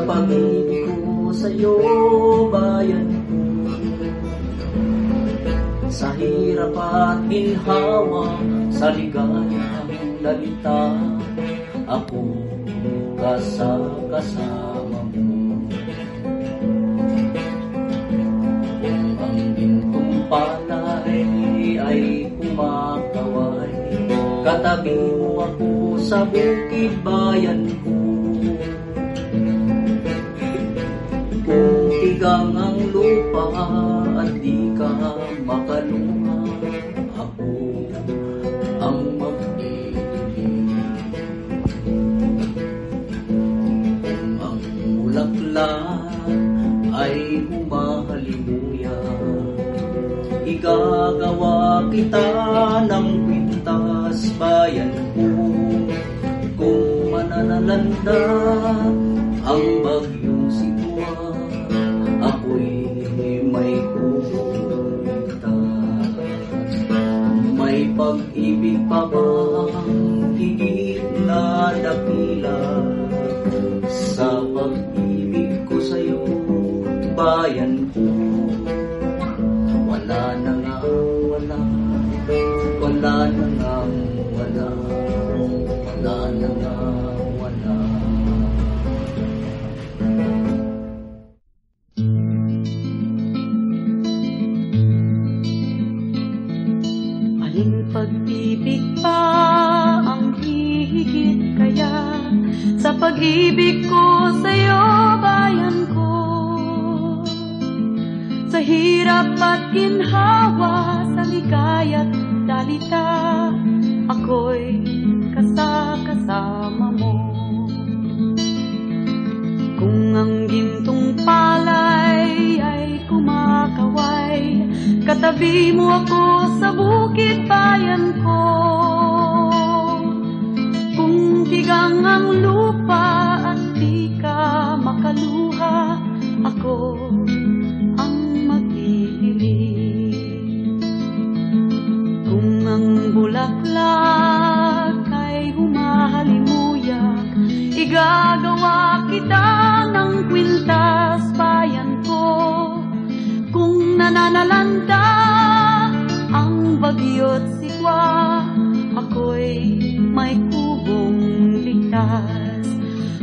pag-ibig ko sa'yo, bayan ko. Sa hirap at ginhawa, sa ligayang dalita, ako kasama mo. Kung ang gintong palay ay kumakaway, katabi mo ako sa bukid, bayan ko. Kung tigang ang lupa at di ka makaluha, ako ang mag-ibig. Kung ang bulaklak ay humahalimuya, igagawa kita ng kwintas, bayan ko. Kung mananalanda ang bagyong sigwa, ako'y may kukuntas. May pag-ibig pa bang higit na dakila sa pag-ibig ko sa'yo, bayan ko? Wala na nga, wala. Wala na nga, wala. Wala na nga, wala. Aling pag-ibig pa ang hihigit kaya sa pag-ibig ko sa'yo, bayan ko? Sa hirap at ginhawa, sa ligaya't dalita, ako'y kasama mo. Kung ang gintong palay ay kumakaway, katabi mo ako sa bukid, bayan ko. Kung tigang ang lupa at di ka makaluha, ako ang mag-iibig. Kung ang bulaklak ay humahalimuyak, igagawa kita ng kwintas, bayan ko. Kung nananalanda ang bagyo't sigwa, ako'y may kubong ligtas.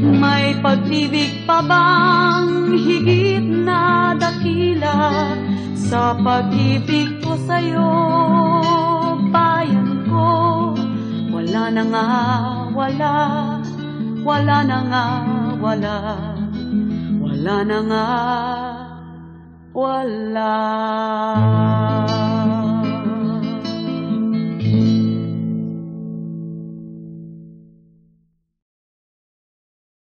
May pag-ibig pa bang higit na dakila sa pag-ibig ko sa'yo, bayan ko? Wala na nga, wala. Wala na nga, wala. Wala na nga, wala.